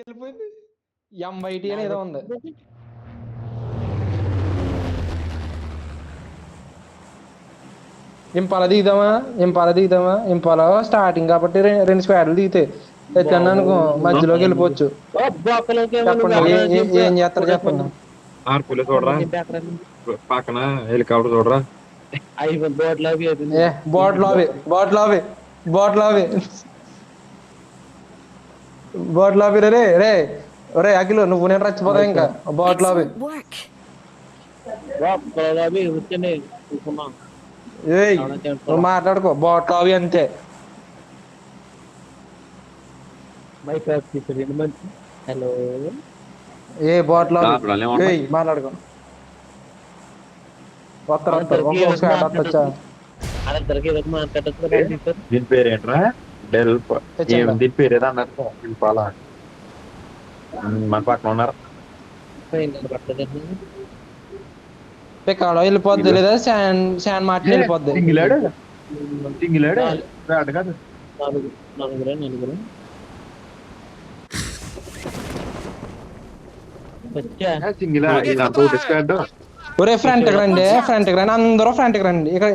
వెళ్ళిపోయింది. ఎంఐటి అని ఏదో ఉంది. ఇంపాల దిగుదామా ఇంపాల స్టార్టింగ్ కాబట్టి రెండు స్క్వాడ్లు దిగితే ఎట్లన్నా అనుకో మధ్యలోకి వెళ్ళిపోవచ్చు. చెప్పండి ఏం చేస్తారు చెప్పండి. ఆర్పులే చూడరా పక్కన హెలికాప్టర్ చూడరా. బోట్ లాబీ రే రే రే అఖిలు నువ్వు నేను రచ్చిపోతా ఇంకా బోట్ లాబీ. నువ్వు మాట్లాడుకో బోట్ లాబీ అంతే. హలో ఏ బోట్ లాబీ మాట్లాడుకో. వస్తారు దీని పేరేంట్రా దీని పేరు ఏదో అన్నారు ఇంపాలా మన పక్కన ఉన్నారు. వెళ్ళిపోద్ది లేదా శాన్ మార్టిన్ వెళ్ళిపోద్ది. సింగిలాడు కాదు. ఒరే ఫ్రంట్కి రండి అందరూ ఫ్రంట్కి రండి. ఇక్కడ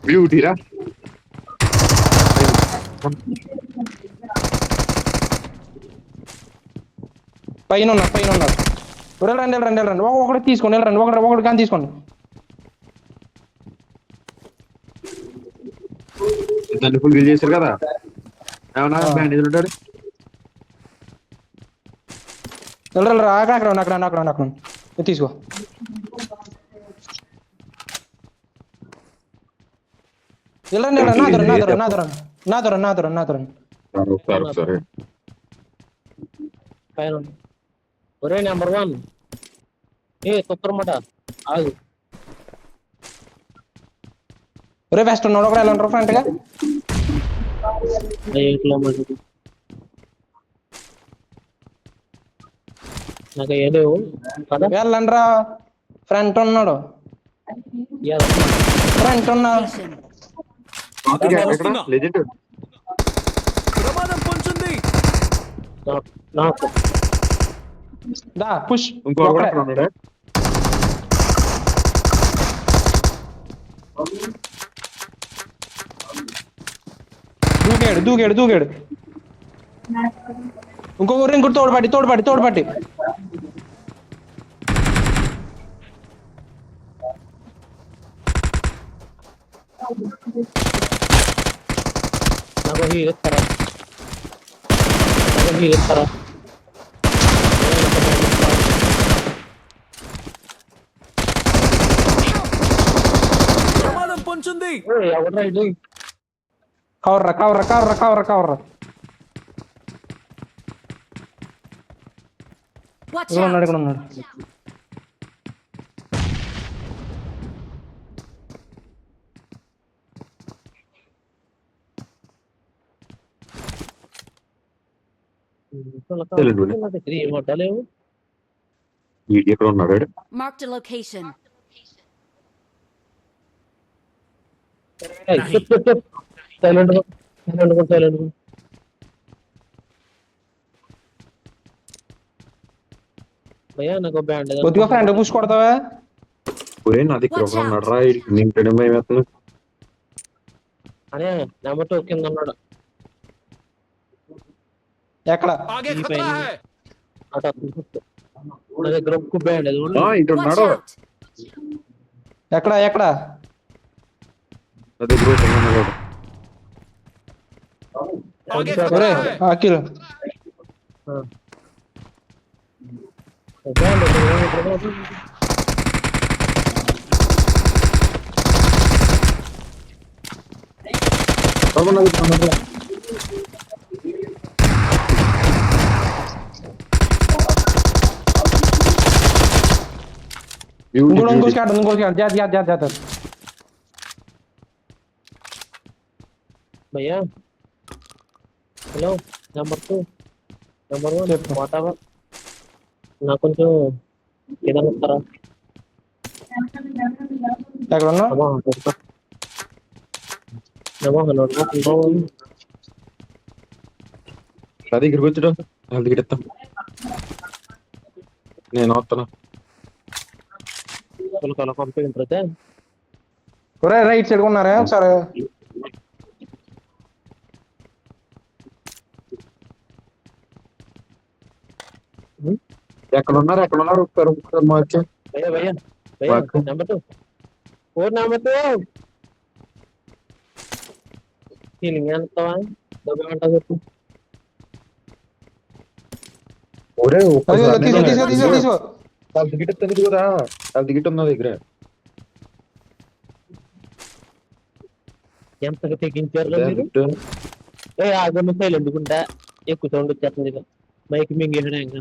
బ్యూటీరా పైన ఉన్నారు. రండి ఒకటి తీసుకోండి ఒకటి కానీ తీసుకోండి. దాన్ని ఫుల్ చేశారు కదా ఏమన్నా బ్యాండేజ్ ఉంటాడు. అక్కడ తీసుకో. ఒరే నెంబర్ 1 కుక్కరమాట ఆగు. ఒరే వెస్ట్ ఉన్నాడు ఒకడు ఎలా ఉంటారు ఫ్రంట్ గా నాకు ఏదేవు వెళ్ళండి రా. ఫ్రంట్ ఉన్నాడు దా పుష్. దూకాడు. ఇంకోటి తోడుపట్టి నాకు హీరెత్తారా కవర్రా. ఇక్కడ ఉన్నాడు. ఇక్కడ ఉన్నాడు. Marked a location. సైలెంట్ భయ్యా నాకు బ్యాండ్ కొద్దిగా ఫ్రంట్ పుష్ కొడతావా. నాది ఇక్కడ ఉన్నాడు రా. నేను భయమేస్తుంది. అనే నెంబర్ 2 కింద ఉన్నాడు. ఎక్కడ నా దగ్గర బ్యాండ్ ఇటు ఉన్నాడు. ఎక్కడ అఖిల్ ఇంకో స్కాడ్ జాగ్రత్త. భయ్యా hello number 2 number 1 what ever నాకు కొంచెం ఏదైనా వస్తారా ఎక్కడ ఉన్నా అమ్మా నా దగ్గరికి వచ్చాడు వాళ్ళ దగ్గర ఇస్తాం నేను వస్తాను పంపించే ఒరే రైట్ సైడ్ ఉన్నారా ఒకసారి ఎక్కడ ఉన్నారు ఒకసారి మార్చే భయ్యా భయ్యా భయ్యా నెంబర్ 2 4 నెంబర్ 2 ఫీలింగ్ ఎంతవా డబ్బులు అంటా చెప్పు ఒరే తీసుకో వాళ్ళ టికెట్ ఇస్తుంది కదా వాళ్ళ టికెట్ ఉన్న దగ్గర ఎంతగా తెగించారు మీరు ఆగమ్మ సైలు ఎందుకుంటా ఎక్కువ సౌండ్ వచ్చేస్తుంది ఇక మైక్ మింగేసాడు ఇంకా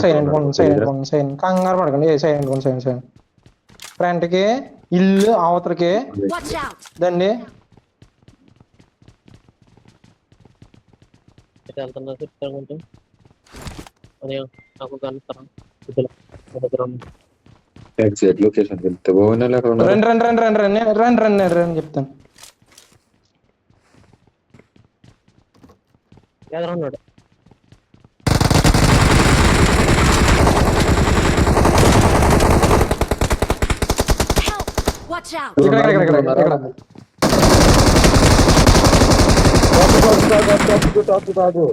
సైలెంట్ కంగారు పడకండి సైలెంట్ ఫ్రంట్ కి ఇల్లు అవతలకి దండి వెళ్తున్నా చెప్తాను అని నాకు కలుస్తాను ఎగ్జాక్ట్ లొకేషన్ వెళ్తే బాగున్నా రండి చెప్తాను ఎదురన్నాడు ఇక్కడ కాదు